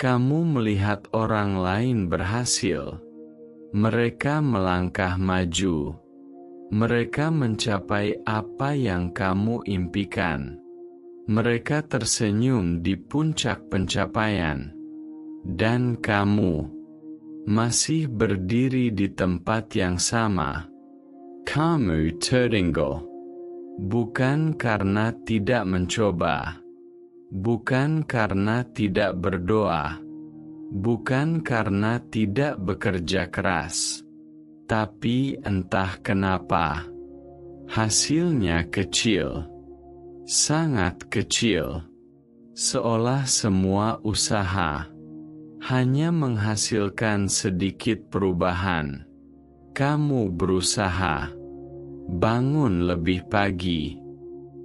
Kamu melihat orang lain berhasil. Mereka melangkah maju. Mereka mencapai apa yang kamu impikan. Mereka tersenyum di puncak pencapaian. Dan kamu masih berdiri di tempat yang sama. Kamu tertinggal. Bukan karena tidak mencoba. Bukan karena tidak berdoa. Bukan karena tidak bekerja keras. Tapi entah kenapa, hasilnya kecil. Sangat kecil. Seolah semua usaha hanya menghasilkan sedikit perubahan. Kamu berusaha bangun lebih pagi,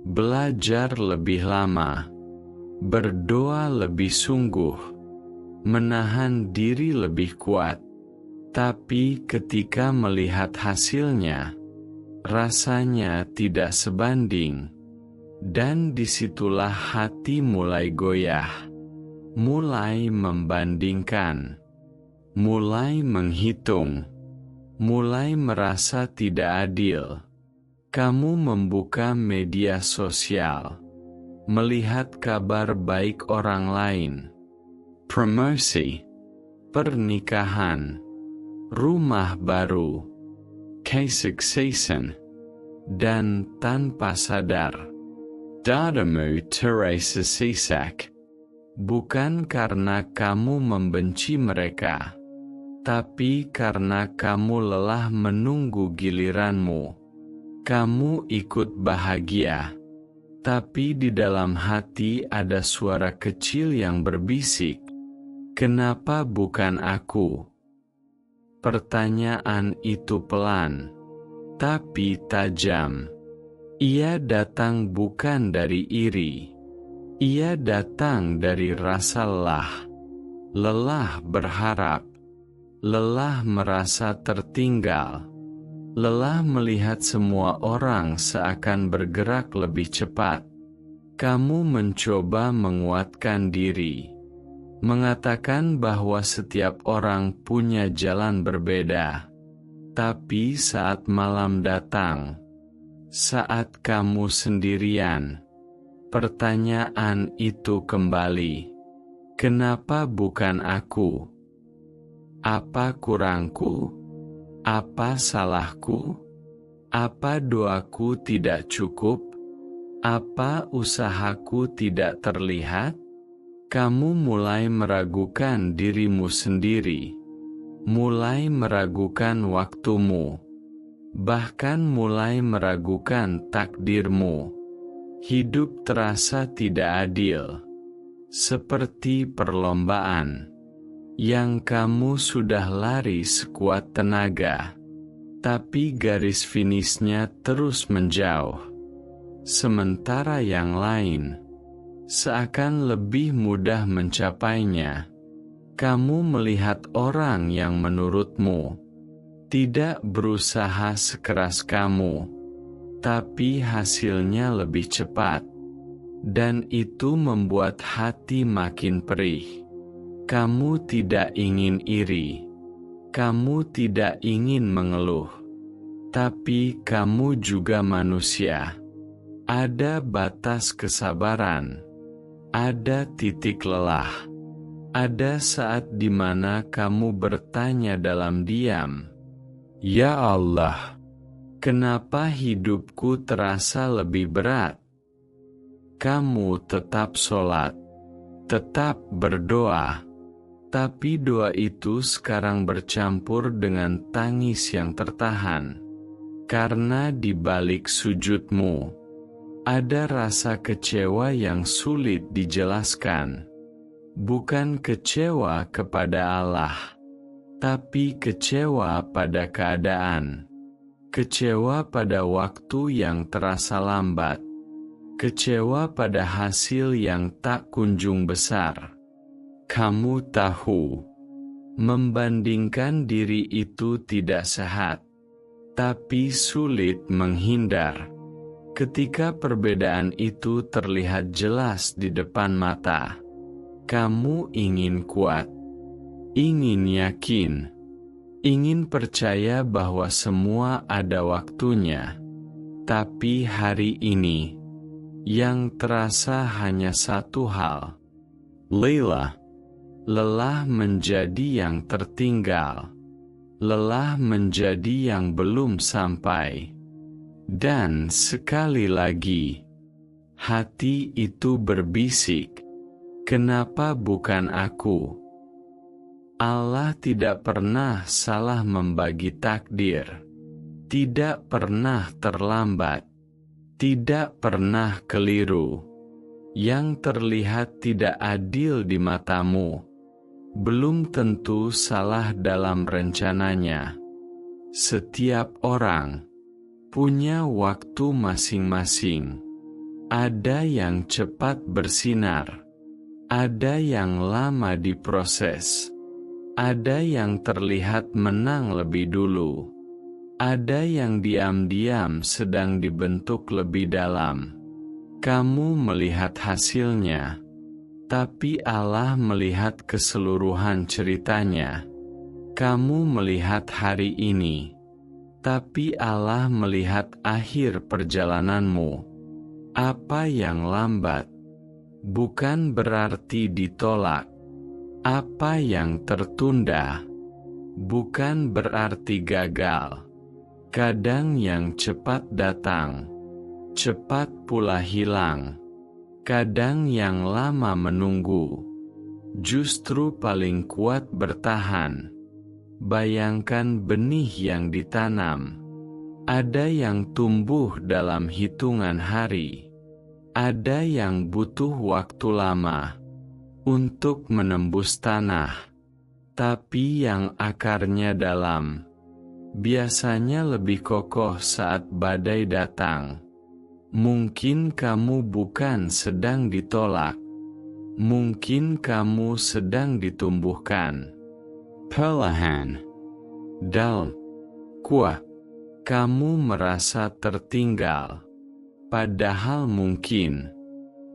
belajar lebih lama, berdoa lebih sungguh, menahan diri lebih kuat. Tapi ketika melihat hasilnya, rasanya tidak sebanding. Dan disitulah hati mulai goyah, mulai membandingkan, mulai menghitung, mulai merasa tidak adil. Kamu membuka media sosial, melihat kabar baik orang lain, promosi, pernikahan, rumah baru, kesuksesan, dan tanpa sadar, dadamu terasa sesak. Bukan karena kamu membenci mereka, tapi karena kamu lelah menunggu giliranmu. Kamu ikut bahagia, tapi di dalam hati ada suara kecil yang berbisik, "Kenapa bukan aku?" Pertanyaan itu pelan, tapi tajam. Ia datang bukan dari iri. Ia datang dari rasa lelah berharap, lelah merasa tertinggal, lelah melihat semua orang seakan bergerak lebih cepat. Kamu mencoba menguatkan diri, mengatakan bahwa setiap orang punya jalan berbeda. Tapi saat malam datang, saat kamu sendirian, pertanyaan itu kembali. Kenapa bukan aku? Apa kurangku? Apa salahku? Apa doaku tidak cukup? Apa usahaku tidak terlihat? Kamu mulai meragukan dirimu sendiri, mulai meragukan waktumu, bahkan mulai meragukan takdirmu. Hidup terasa tidak adil, seperti perlombaan yang kamu sudah lari sekuat tenaga, tapi garis finishnya terus menjauh. Sementara yang lain seakan lebih mudah mencapainya. Kamu melihat orang yang menurutmu tidak berusaha sekeras kamu, tapi hasilnya lebih cepat, dan itu membuat hati makin perih. Kamu tidak ingin iri, kamu tidak ingin mengeluh, tapi kamu juga manusia. Ada batas kesabaran, ada titik lelah, ada saat di mana kamu bertanya dalam diam, "Ya Allah, kenapa hidupku terasa lebih berat?" Kamu tetap sholat, tetap berdoa, tapi doa itu sekarang bercampur dengan tangis yang tertahan. Karena di balik sujudmu, ada rasa kecewa yang sulit dijelaskan. Bukan kecewa kepada Allah, tapi kecewa pada keadaan. Kecewa pada waktu yang terasa lambat. Kecewa pada hasil yang tak kunjung besar. Kamu tahu, membandingkan diri itu tidak sehat, tapi sulit menghindar. Ketika perbedaan itu terlihat jelas di depan mata, Kamu ingin kuat, ingin yakin, ingin percaya bahwa semua ada waktunya. Tapi hari ini, yang terasa hanya satu hal. Lelah menjadi yang tertinggal. Lelah menjadi yang belum sampai. Dan sekali lagi, hati itu berbisik, "Kenapa bukan aku?" Allah tidak pernah salah membagi takdir, tidak pernah terlambat, tidak pernah keliru. Yang terlihat tidak adil di matamu, belum tentu salah dalam rencananya. Setiap orang punya waktu masing-masing. Ada yang cepat bersinar, ada yang lama diproses, ada yang terlihat menang lebih dulu, ada yang diam-diam sedang dibentuk lebih dalam. Kamu melihat hasilnya, tapi Allah melihat keseluruhan ceritanya. Kamu melihat hari ini, tapi Allah melihat akhir perjalananmu. Apa yang lambat bukan berarti ditolak. Apa yang tertunda bukan berarti gagal. Kadang yang cepat datang, cepat pula hilang. Kadang yang lama menunggu, justru paling kuat bertahan. Bayangkan benih yang ditanam. Ada yang tumbuh dalam hitungan hari. Ada yang butuh waktu lama untuk menembus tanah. Tapi yang akarnya dalam, biasanya lebih kokoh saat badai datang. Mungkin kamu bukan sedang ditolak. Mungkin kamu sedang ditumbuhkan. Perlahan, dalam, kuat. Kamu merasa tertinggal. Padahal mungkin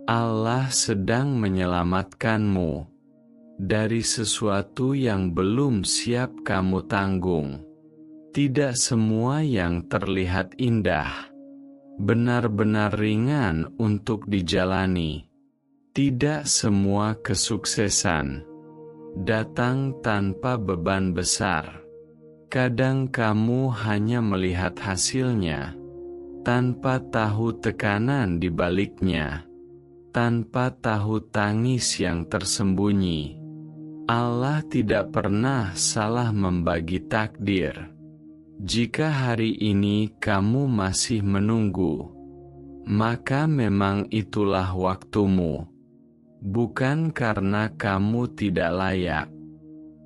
Allah sedang menyelamatkanmu dari sesuatu yang belum siap kamu tanggung. Tidak semua yang terlihat indah benar-benar ringan untuk dijalani. Tidak semua kesuksesan datang tanpa beban besar. Kadang kamu hanya melihat hasilnya, tanpa tahu tekanan di baliknya, tanpa tahu tangis yang tersembunyi. Allah tidak pernah salah membagi takdir. Jika hari ini kamu masih menunggu, maka memang itulah waktumu. Bukan karena kamu tidak layak,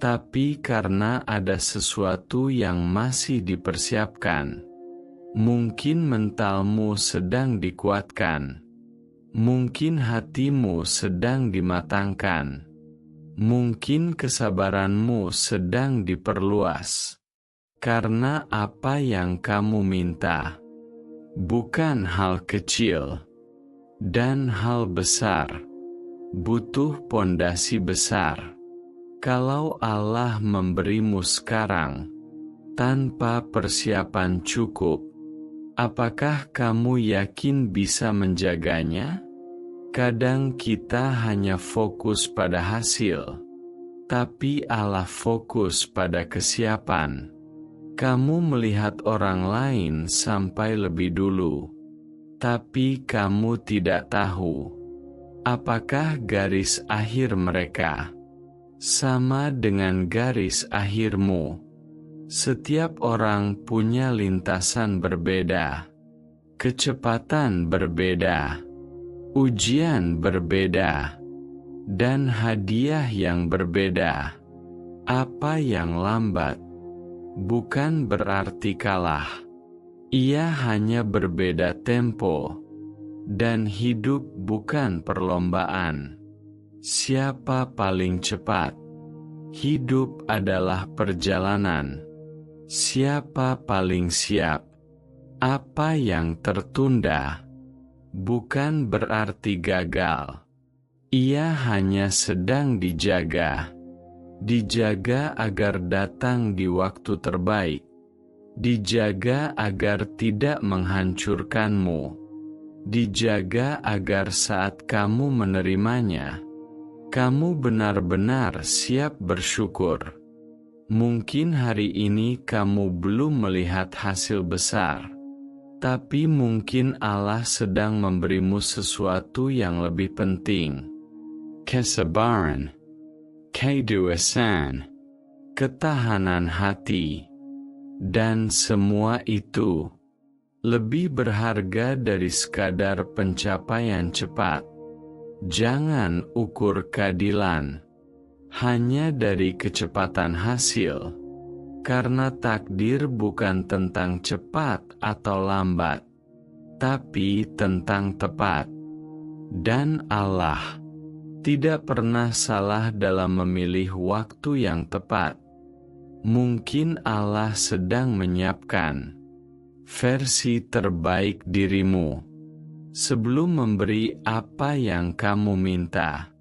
tapi karena ada sesuatu yang masih dipersiapkan. Mungkin mentalmu sedang dikuatkan. Mungkin hatimu sedang dimatangkan. Mungkin kesabaranmu sedang diperluas. Karena apa yang kamu minta bukan hal kecil, dan hal besar butuh pondasi besar. Kalau Allah memberimu sekarang tanpa persiapan cukup, apakah kamu yakin bisa menjaganya? Kadang kita hanya fokus pada hasil, tapi Allah fokus pada kesiapan. Kamu melihat orang lain sampai lebih dulu, tapi kamu tidak tahu apakah garis akhir mereka sama dengan garis akhirmu. Setiap orang punya lintasan berbeda, kecepatan berbeda, ujian berbeda, dan hadiah yang berbeda. Apa yang lambat bukan berarti kalah. Ia hanya berbeda tempo, dan hidup bukan perlombaan. Siapa paling cepat? Hidup adalah perjalanan. Siapa paling siap? Apa yang tertunda bukan berarti gagal. Ia hanya sedang dijaga. Dijaga agar datang di waktu terbaik. Dijaga agar tidak menghancurkanmu. Dijaga agar saat kamu menerimanya, kamu benar-benar siap bersyukur. Mungkin hari ini kamu belum melihat hasil besar, tapi mungkin Allah sedang memberimu sesuatu yang lebih penting. Kesabaran, kedewasan, ketahanan hati, dan semua itu lebih berharga dari sekadar pencapaian cepat. Jangan ukur keadilan hanya dari kecepatan hasil, karena takdir bukan tentang cepat atau lambat, tapi tentang tepat. Dan Allah tidak pernah salah dalam memilih waktu yang tepat. Mungkin Allah sedang menyiapkan versi terbaik dirimu sebelum memberi apa yang kamu minta.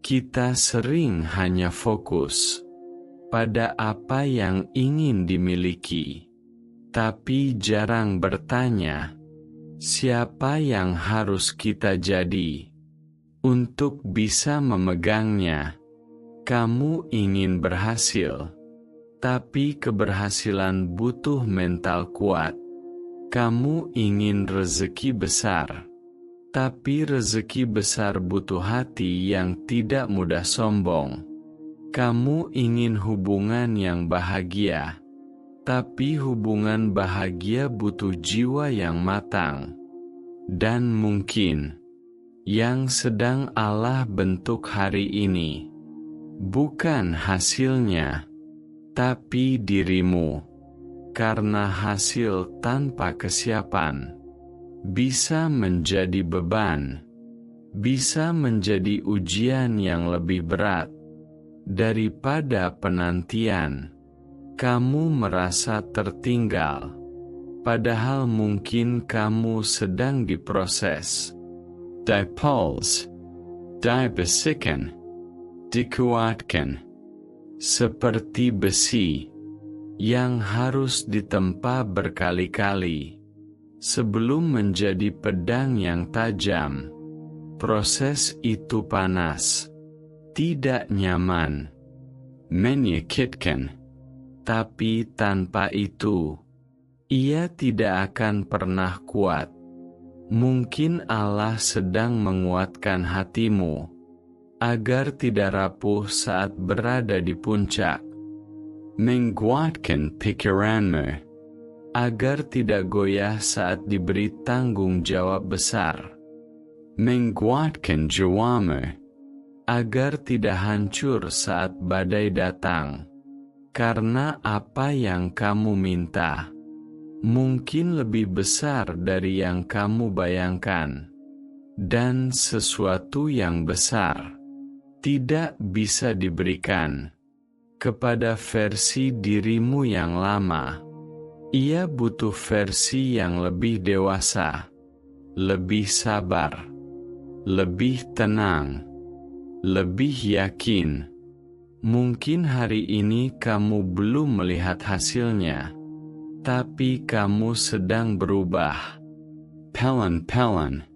Kita sering hanya fokus pada apa yang ingin dimiliki, tapi jarang bertanya, siapa yang harus kita jadi untuk bisa memegangnya. Kamu ingin berhasil, tapi keberhasilan butuh mental kuat. Kamu ingin rezeki besar, tapi rezeki besar butuh hati yang tidak mudah sombong. Kamu ingin hubungan yang bahagia, tapi hubungan bahagia butuh jiwa yang matang. Dan mungkin yang sedang Allah bentuk hari ini bukan hasilnya, tapi dirimu. Karena hasil tanpa kesiapan bisa menjadi beban, bisa menjadi ujian yang lebih berat daripada penantian. Kamu merasa tertinggal, padahal mungkin kamu sedang diproses, dipuls, dibersihkan, dikuatkan, seperti besi yang harus ditempa berkali-kali sebelum menjadi pedang yang tajam. Proses itu panas, tidak nyaman, menyakitkan, tapi tanpa itu, ia tidak akan pernah kuat. Mungkin Allah sedang menguatkan hatimu, agar tidak rapuh saat berada di puncak. Menguatkan pikiranmu, agar tidak goyah saat diberi tanggung jawab besar. Menguatkan jiwamu, agar tidak hancur saat badai datang. Karena apa yang kamu minta mungkin lebih besar dari yang kamu bayangkan. Dan sesuatu yang besar tidak bisa diberikan kepada versi dirimu yang lama. Ia butuh versi yang lebih dewasa, lebih sabar, lebih tenang, lebih yakin. Mungkin hari ini kamu belum melihat hasilnya, tapi kamu sedang berubah. Pelan-pelan,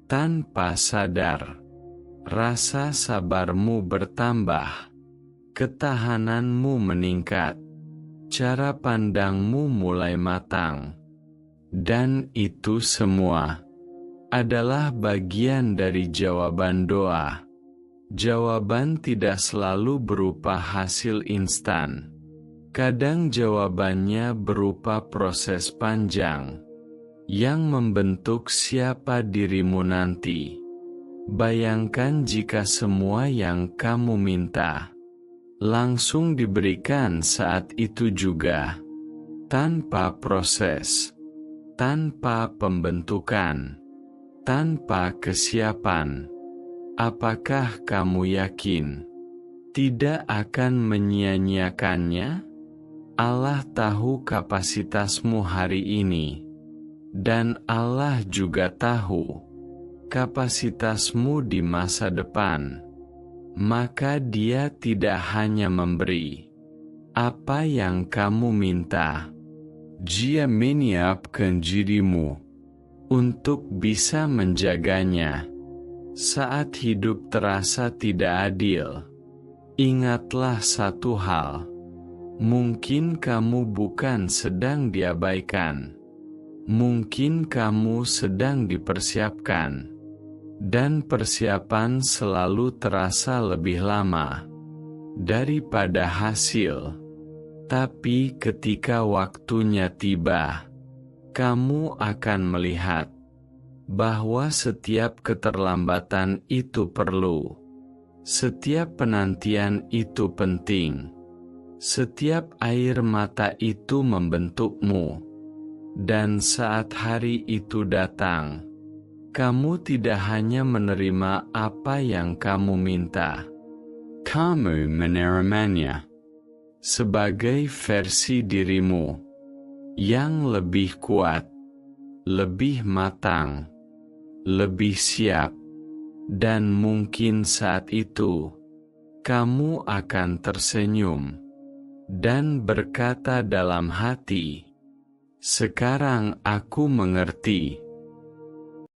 tanpa sadar, rasa sabarmu bertambah. Ketahananmu meningkat, cara pandangmu mulai matang, dan itu semua adalah bagian dari jawaban doa. Jawaban tidak selalu berupa hasil instan. Kadang jawabannya berupa proses panjang yang membentuk siapa dirimu nanti. Bayangkan jika semua yang kamu minta langsung diberikan saat itu juga, tanpa proses, tanpa pembentukan, tanpa kesiapan. Apakah kamu yakin tidak akan menyia-nyiakannya? Allah tahu kapasitasmu hari ini, dan Allah juga tahu kapasitasmu di masa depan, maka Dia tidak hanya memberi apa yang kamu minta. Dia menyiapkan dirimu untuk bisa menjaganya saat hidup terasa tidak adil. Ingatlah satu hal, mungkin kamu bukan sedang diabaikan, mungkin kamu sedang dipersiapkan, dan persiapan selalu terasa lebih lama daripada hasil. Tapi ketika waktunya tiba, kamu akan melihat bahwa setiap keterlambatan itu perlu, setiap penantian itu penting, setiap air mata itu membentukmu, dan saat hari itu datang, kamu tidak hanya menerima apa yang kamu minta, kamu menerimanya sebagai versi dirimu yang lebih kuat, lebih matang, lebih siap, dan mungkin saat itu kamu akan tersenyum dan berkata dalam hati, "Sekarang aku mengerti